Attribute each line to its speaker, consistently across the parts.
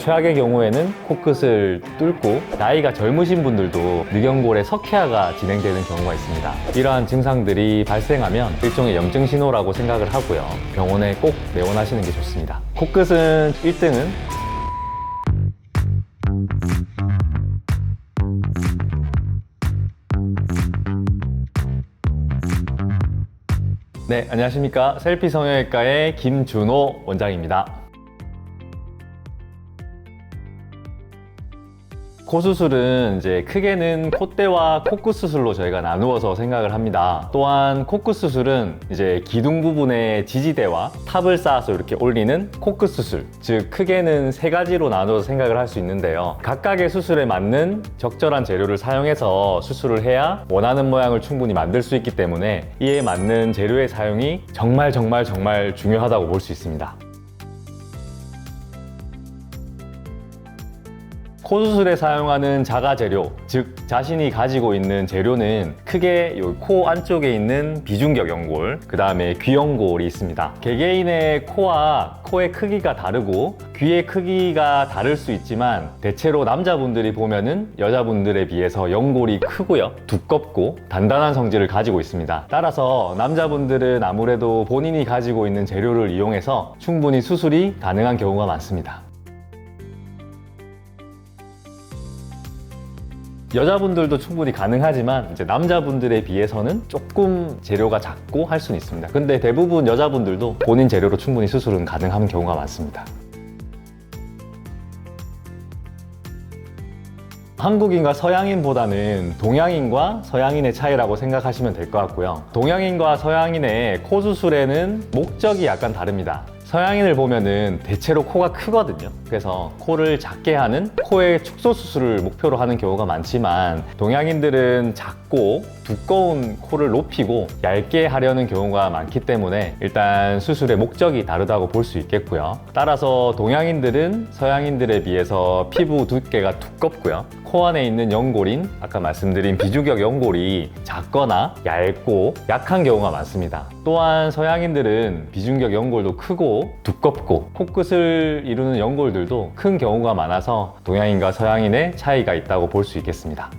Speaker 1: 최악의 경우에는 코끝을 뚫고 나이가 젊으신 분들도 늑연골의 석회화가 진행되는 경우가 있습니다. 이러한 증상들이 발생하면 일종의 염증 신호라고 생각을 하고요. 병원에 꼭 내원하시는 게 좋습니다. 코끝은 1등은 네, 안녕하십니까. 셀피 성형외과의 김준호 원장입니다. 코 수술은 이제 크게는 콧대와 코끝 수술로 저희가 나누어서 생각을 합니다. 또한 코끝 수술은 이제 기둥 부분에 지지대와 탑을 쌓아서 이렇게 올리는 코끝 수술, 즉 크게는 세 가지로 나누어서 생각을 할 수 있는데요. 각각의 수술에 맞는 적절한 재료를 사용해서 수술을 해야 원하는 모양을 충분히 만들 수 있기 때문에 이에 맞는 재료의 사용이 정말 중요하다고 볼 수 있습니다. 코 수술에 사용하는 자가 재료, 즉 자신이 가지고 있는 재료는 크게 코 안쪽에 있는 비중격 연골, 그 다음에 귀연골이 있습니다. 개개인의 코와 코의 크기가 다르고 귀의 크기가 다를 수 있지만 대체로 남자분들이 보면은 여자분들에 비해서 연골이 크고요, 두껍고 단단한 성질을 가지고 있습니다. 따라서 남자분들은 아무래도 본인이 가지고 있는 재료를 이용해서 충분히 수술이 가능한 경우가 많습니다. 여자분들도 충분히 가능하지만 이제 남자분들에 비해서는 조금 재료가 작고 할 수는 있습니다. 근데 대부분 여자분들도 본인 재료로 충분히 수술은 가능한 경우가 많습니다. 한국인과 서양인보다는 동양인과 서양인의 차이라고 생각하시면 될 것 같고요. 동양인과 서양인의 코 수술에는 목적이 약간 다릅니다. 서양인을 보면은 대체로 코가 크거든요. 그래서 코를 작게 하는 코의 축소 수술을 목표로 하는 경우가 많지만 동양인들은 작고 두꺼운 코를 높이고 얇게 하려는 경우가 많기 때문에 일단 수술의 목적이 다르다고 볼 수 있겠고요. 따라서 동양인들은 서양인들에 비해서 피부 두께가 두껍고요. 코 안에 있는 연골인 아까 말씀드린 비중격 연골이 작거나 얇고 약한 경우가 많습니다. 또한 서양인들은 비중격 연골도 크고 두껍고 코끝을 이루는 연골들도 큰 경우가 많아서 동양인과 서양인의 차이가 있다고 볼 수 있겠습니다.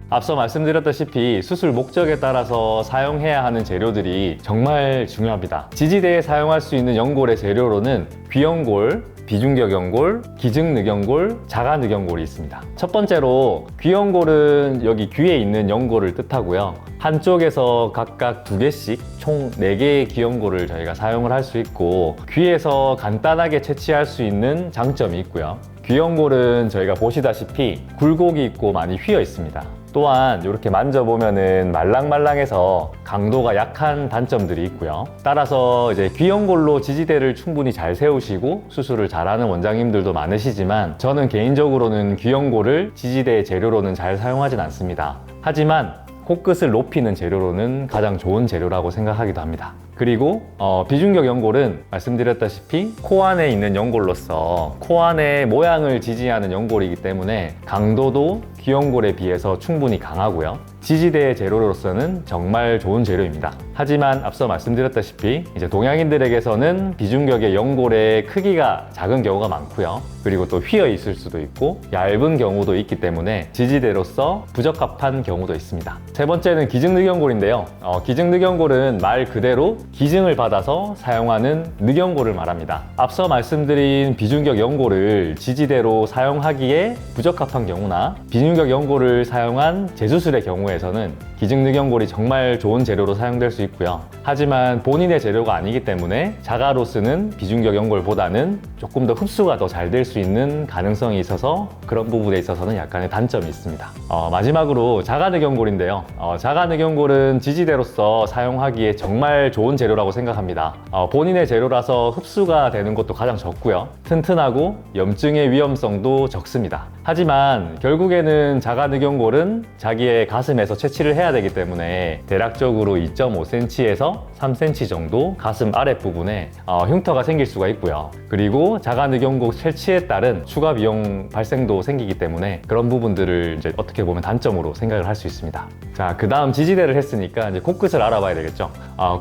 Speaker 1: 앞서 말씀드렸다시피 수술 목적에 따라서 사용해야 하는 재료들이 정말 중요합니다. 지지대에 사용할 수 있는 연골의 재료로는 귀연골, 비중격 연골, 기증늑연골, 자가늑연골이 있습니다. 첫 번째로 귀연골은 여기 귀에 있는 연골을 뜻하고요. 한쪽에서 각각 2개씩 총 4개의 귀연골을 저희가 사용을 할 수 있고 귀에서 간단하게 채취할 수 있는 장점이 있고요. 귀연골은 저희가 보시다시피 굴곡이 있고 많이 휘어 있습니다. 또한 이렇게 만져보면은 말랑말랑해서 강도가 약한 단점들이 있고요. 따라서 이제 귀연골로 지지대를 충분히 잘 세우시고 수술을 잘하는 원장님들도 많으시지만 저는 개인적으로는 귀연골을 지지대의 재료로는 잘 사용하진 않습니다. 하지만 코끝을 높이는 재료로는 가장 좋은 재료라고 생각하기도 합니다. 그리고 비중격 연골은 말씀드렸다시피 코 안에 있는 연골로서 코 안의 모양을 지지하는 연골이기 때문에 강도도 귀연골에 비해서 충분히 강하고요. 지지대의 재료로서는 정말 좋은 재료입니다. 하지만 앞서 말씀드렸다시피 이제 동양인들에게서는 비중격의 연골의 크기가 작은 경우가 많고요. 그리고 또 휘어 있을 수도 있고 얇은 경우도 있기 때문에 지지대로서 부적합한 경우도 있습니다. 세 번째는 기증늑연골인데요. 기증늑연골은 말 그대로 기증을 받아서 사용하는 늑연골을 말합니다. 앞서 말씀드린 비중격 연골을 지지대로 사용하기에 부적합한 경우나 비중격 연골을 사용한 재수술의 경우에서는 기증늑연골이 정말 좋은 재료로 사용될 수 있고요. 하지만 본인의 재료가 아니기 때문에 자가로 쓰는 비중격 연골보다는 조금 더 흡수가 더 잘 될 수 있는 가능성이 있어서 그런 부분에 있어서는 약간의 단점이 있습니다. 마지막으로 자가늑연골인데요. 자가늑연골은 지지대로서 사용하기에 정말 좋은 재료라고 생각합니다. 본인의 재료라서 흡수가 되는 것도 가장 적고요. 튼튼하고 염증의 위험성도 적습니다. 하지만 결국에는 자가늑연골은 자기의 가슴에서 채취를 해야 해야 되기 때문에 대략적으로 2.5cm에서 3cm 정도 가슴 아랫부분에 흉터가 생길 수가 있고요. 그리고 자가늑연골 설치에 따른 추가 비용 발생도 생기기 때문에 그런 부분들을 이제 어떻게 보면 단점으로 생각을 할 수 있습니다. 자, 그 다음 지지대를 했으니까 이제 코끝을 알아봐야 되겠죠.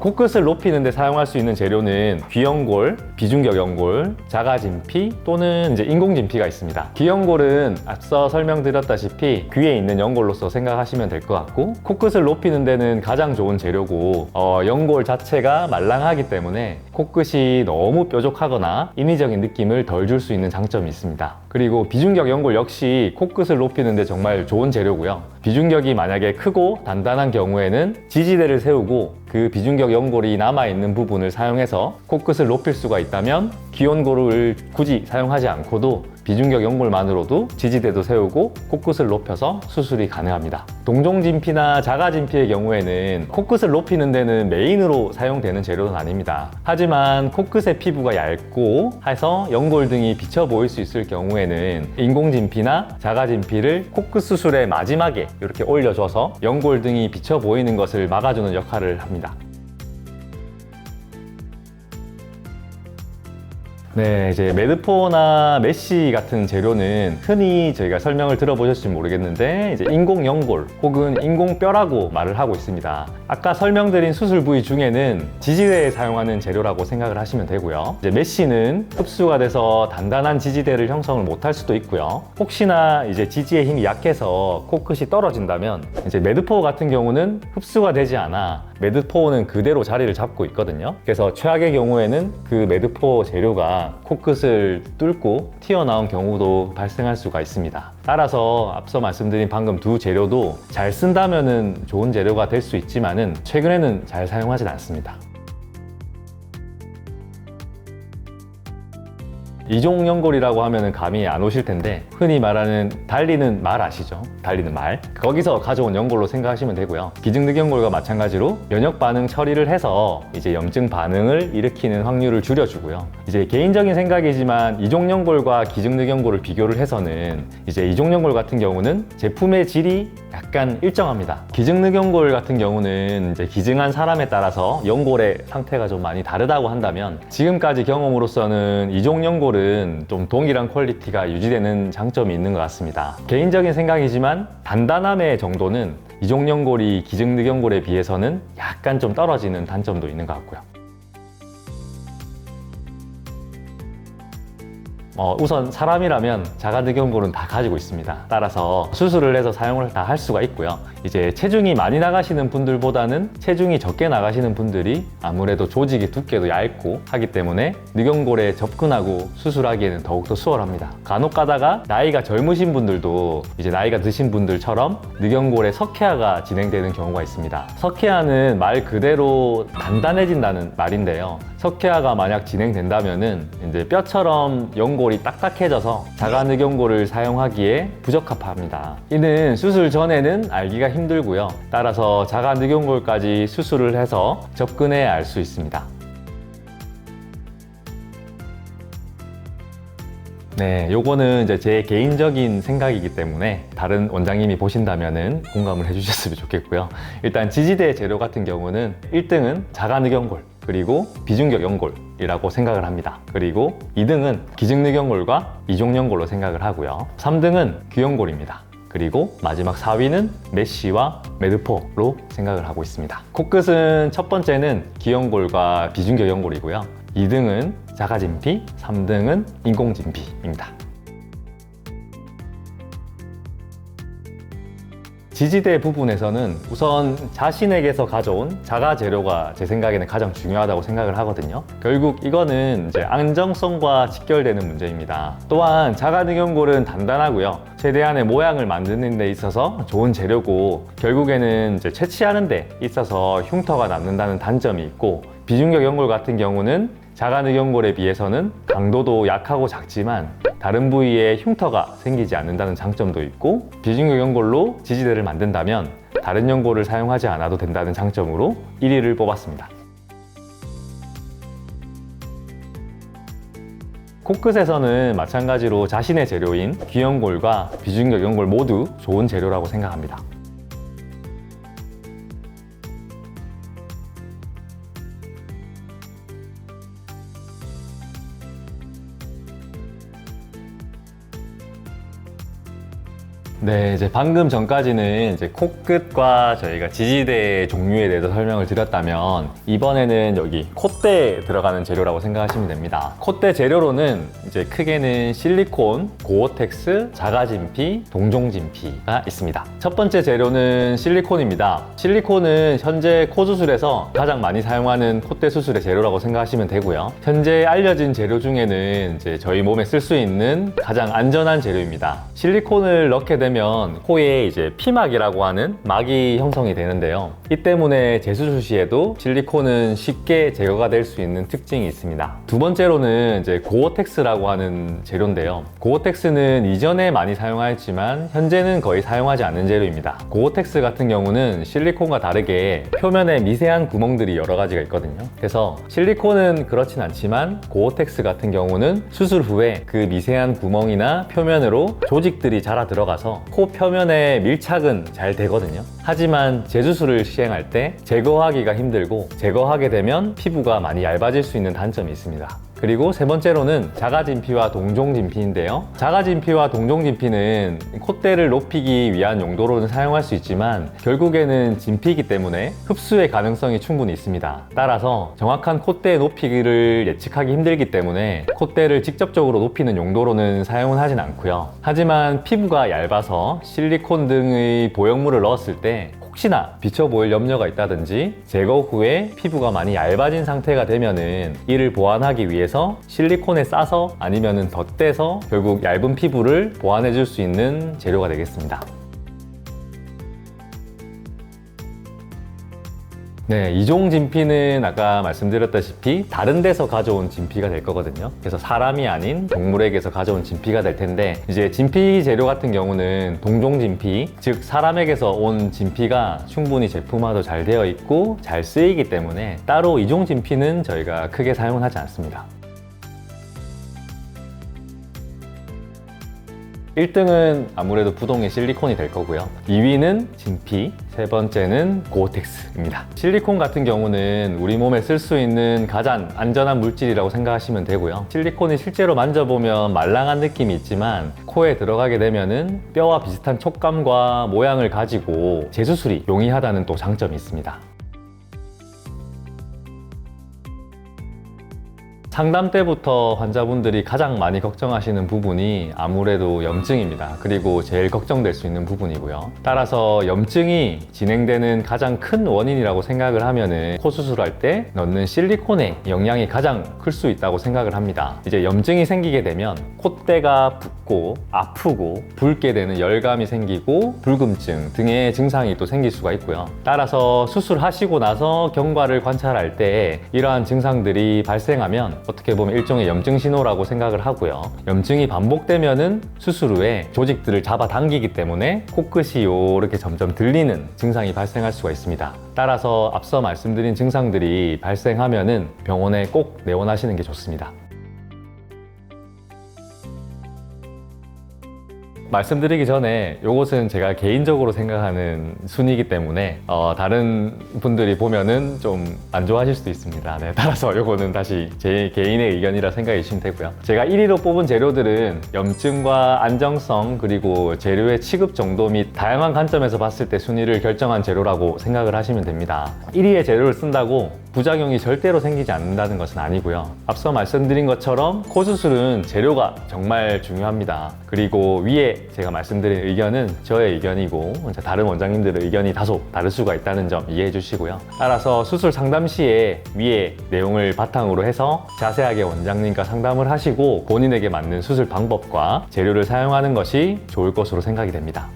Speaker 1: 코끝을 높이는 데 사용할 수 있는 재료는 귀연골, 비중격연골, 자가진피 또는 이제 인공진피가 있습니다. 귀연골은 앞서 설명드렸다시피 귀에 있는 연골로서 생각하시면 될 것 같고, 코끝을 높이는 데는 가장 좋은 재료고, 연골 자체가 말랑하기 때문에 코끝이 너무 뾰족하거나 인위적인 느낌을 덜 줄 수 있는 장점이 있습니다. 그리고 비중격 연골 역시 코끝을 높이는 데 정말 좋은 재료고요. 비중격이 만약에 크고 단단한 경우에는 지지대를 세우고 그 비중격 연골이 남아있는 부분을 사용해서 코끝을 높일 수가 있다면 귀연골을 굳이 사용하지 않고도 비중격 연골만으로도 지지대도 세우고 코끝을 높여서 수술이 가능합니다. 동종진피나 자가진피의 경우에는 코끝을 높이는 데는 메인으로 사용되는 재료는 아닙니다. 하지만 코끝의 피부가 얇고 해서 연골 등이 비쳐 보일 수 있을 경우에는 인공진피나 자가진피를 코끝 수술의 마지막에 이렇게 올려줘서 연골 등이 비쳐 보이는 것을 막아주는 역할을 합니다. 네, 이제 매드포나 메쉬 같은 재료는 흔히 저희가 설명을 들어보셨을지 모르겠는데 이제 인공연골 혹은 인공뼈라고 말을 하고 있습니다. 아까 설명드린 수술 부위 중에는 지지대에 사용하는 재료라고 생각을 하시면 되고요. 이제 메쉬는 흡수가 돼서 단단한 지지대를 형성을 못할 수도 있고요. 혹시나 이제 지지의 힘이 약해서 코끝이 떨어진다면 이제 매드포 같은 경우는 흡수가 되지 않아 매드포는 그대로 자리를 잡고 있거든요. 그래서 최악의 경우에는 그 매드포 재료가 코끝을 뚫고 튀어나온 경우도 발생할 수가 있습니다. 따라서 앞서 말씀드린 방금 두 재료도 잘 쓴다면 좋은 재료가 될 수 있지만은 최근에는 잘 사용하진 않습니다. 이종연골이라고 하면 감이 안 오실 텐데 흔히 말하는 달리는 말 아시죠? 달리는 말. 거기서 가져온 연골로 생각하시면 되고요. 기증늑연골과 마찬가지로 면역 반응 처리를 해서 이제 염증 반응을 일으키는 확률을 줄여주고요. 이제 개인적인 생각이지만 이종연골과 기증늑연골을 비교를 해서는 이제 이종연골 같은 경우는 제품의 질이 약간 일정합니다. 기증늑연골 같은 경우는 이제 기증한 사람에 따라서 연골의 상태가 좀 많이 다르다고 한다면 지금까지 경험으로서는 이종연골 좀 동일한 퀄리티가 유지되는 장점이 있는 것 같습니다. 개인적인 생각이지만 단단함의 정도는 이종연골이 기증늑연골에 비해서는 약간 좀 떨어지는 단점도 있는 것 같고요. 우선 사람이라면 자가늑연골은 다 가지고 있습니다. 따라서 수술을 해서 사용을 다 할 수가 있고요. 이제 체중이 많이 나가시는 분들보다는 체중이 적게 나가시는 분들이 아무래도 조직의 두께도 얇고 하기 때문에 늑연골에 접근하고 수술하기에는 더욱더 수월합니다. 간혹 가다가 나이가 젊으신 분들도 이제 나이가 드신 분들처럼 늑연골에 석회화가 진행되는 경우가 있습니다. 석회화는 말 그대로 단단해진다는 말인데요. 석회화가 만약 진행된다면은 이제 뼈처럼 연골이 딱딱해져서 자가늑연골을 사용하기에 부적합합니다. 이는 수술 전에는 알기가 힘들고요. 따라서 자가늑연골까지 수술을 해서 접근해야 알 수 있습니다. 네, 요거는 이제 제 개인적인 생각이기 때문에 다른 원장님이 보신다면은 공감을 해주셨으면 좋겠고요. 일단 지지대 재료 같은 경우는 1등은 자가늑연골, 그리고 비중격 연골이라고 생각을 합니다. 그리고 2등은 기증늑연골과 이종연골로 생각을 하고요. 3등은 귀연골입니다. 그리고 마지막 4위는 메쉬와 매드포로 생각을 하고 있습니다. 코끝은 첫 번째는 귀연골과 비중격 연골이고요. 2등은 자가진피, 3등은 인공진피입니다. 지지대 부분에서는 우선 자신에게서 가져온 자가 재료가 제 생각에는 가장 중요하다고 생각을 하거든요. 결국 이거는 이제 안정성과 직결되는 문제입니다. 또한 자가늑연골은 단단하고요. 최대한의 모양을 만드는 데 있어서 좋은 재료고 결국에는 이제 채취하는 데 있어서 흉터가 남는다는 단점이 있고, 비중격 연골 같은 경우는 자가늑연골에 비해서는 강도도 약하고 작지만 다른 부위에 흉터가 생기지 않는다는 장점도 있고, 비중격 연골로 지지대를 만든다면 다른 연골을 사용하지 않아도 된다는 장점으로 1위를 뽑았습니다. 코끝에서는 마찬가지로 자신의 재료인 귀연골과 비중격 연골 모두 좋은 재료라고 생각합니다. 네, 이제 방금 전까지는 이제 코끝과 저희가 지지대 종류에 대해서 설명을 드렸다면 이번에는 여기 콧대에 들어가는 재료라고 생각하시면 됩니다. 콧대 재료로는 이제 크게는 실리콘, 고어텍스, 자가진피, 동종진피가 있습니다. 첫 번째 재료는 실리콘입니다. 실리콘은 현재 코 수술에서 가장 많이 사용하는 콧대 수술의 재료라고 생각하시면 되고요. 현재 알려진 재료 중에는 이제 저희 몸에 쓸 수 있는 가장 안전한 재료입니다. 실리콘을 넣게 되면 코에 이제 피막이라고 하는 막이 형성이 되는데요. 이 때문에 재수술 시에도 실리콘은 쉽게 제거가 될 수 있는 특징이 있습니다. 두 번째로는 이제 고어텍스라고 하는 재료인데요. 고어텍스는 이전에 많이 사용하였지만 현재는 거의 사용하지 않는 재료입니다. 고어텍스 같은 경우는 실리콘과 다르게 표면에 미세한 구멍들이 여러 가지가 있거든요. 그래서 실리콘은 그렇진 않지만 고어텍스 같은 경우는 수술 후에 그 미세한 구멍이나 표면으로 조직들이 자라 들어가서 코 표면에 밀착은 잘 되거든요. 하지만 재수술을 시행할 때 제거하기가 힘들고 제거하게 되면 피부가 많이 얇아질 수 있는 단점이 있습니다. 그리고 세 번째로는 자가진피와 동종진피인데요. 자가진피와 동종진피는 콧대를 높이기 위한 용도로는 사용할 수 있지만 결국에는 진피이기 때문에 흡수의 가능성이 충분히 있습니다. 따라서 정확한 콧대 높이를 예측하기 힘들기 때문에 콧대를 직접적으로 높이는 용도로는 사용은 하진 않고요. 하지만 피부가 얇아서 실리콘 등의 보형물을 넣었을 때 혹시나 비쳐 보일 염려가 있다든지 제거 후에 피부가 많이 얇아진 상태가 되면은 이를 보완하기 위해서 실리콘에 싸서 아니면은 덧대서 결국 얇은 피부를 보완해 줄 수 있는 재료가 되겠습니다. 네, 이종 진피는 아까 말씀드렸다시피 다른 데서 가져온 진피가 될 거거든요. 그래서 사람이 아닌 동물에게서 가져온 진피가 될 텐데 이제 진피 재료 같은 경우는 동종 진피, 즉 사람에게서 온 진피가 충분히 제품화도 잘 되어 있고 잘 쓰이기 때문에 따로 이종 진피는 저희가 크게 사용은 하지 않습니다. 1등은 아무래도 부동의 실리콘이 될 거고요. 2위는 진피, 세 번째는 고어텍스입니다. 실리콘 같은 경우는 우리 몸에 쓸 수 있는 가장 안전한 물질이라고 생각하시면 되고요. 실리콘이 실제로 만져보면 말랑한 느낌이 있지만 코에 들어가게 되면은 뼈와 비슷한 촉감과 모양을 가지고 재수술이 용이하다는 또 장점이 있습니다. 상담 때부터 환자분들이 가장 많이 걱정하시는 부분이 아무래도 염증입니다. 그리고 제일 걱정될 수 있는 부분이고요. 따라서 염증이 진행되는 가장 큰 원인이라고 생각을 하면은 코 수술할 때 넣는 실리콘의 영향이 가장 클 수 있다고 생각을 합니다. 이제 염증이 생기게 되면 콧대가 붓고 아프고 붉게 되는 열감이 생기고 불금증 등의 증상이 또 생길 수가 있고요. 따라서 수술하시고 나서 경과를 관찰할 때 이러한 증상들이 발생하면 어떻게 보면 일종의 염증 신호라고 생각을 하고요. 염증이 반복되면은 수술 후에 조직들을 잡아당기기 때문에 코끝이 이렇게 점점 들리는 증상이 발생할 수가 있습니다. 따라서 앞서 말씀드린 증상들이 발생하면은 병원에 꼭 내원하시는 게 좋습니다. 말씀드리기 전에 이것은 제가 개인적으로 생각하는 순위이기 때문에 다른 분들이 보면은 좀 안 좋아하실 수도 있습니다. 네, 따라서 이거는 다시 제 개인의 의견이라 생각해 주시면 되고요. 제가 1위로 뽑은 재료들은 염증과 안정성 그리고 재료의 취급 정도 및 다양한 관점에서 봤을 때 순위를 결정한 재료라고 생각을 하시면 됩니다. 1위의 재료를 쓴다고 부작용이 절대로 생기지 않는다는 것은 아니고요. 앞서 말씀드린 것처럼 코 수술은 재료가 정말 중요합니다. 그리고 위에 제가 말씀드린 의견은 저의 의견이고 다른 원장님들의 의견이 다소 다를 수가 있다는 점 이해해 주시고요. 따라서 수술 상담 시에 위에 내용을 바탕으로 해서 자세하게 원장님과 상담을 하시고 본인에게 맞는 수술 방법과 재료를 사용하는 것이 좋을 것으로 생각이 됩니다.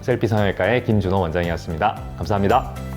Speaker 1: 셀피 성형외과의 김준호 원장이었습니다. 감사합니다.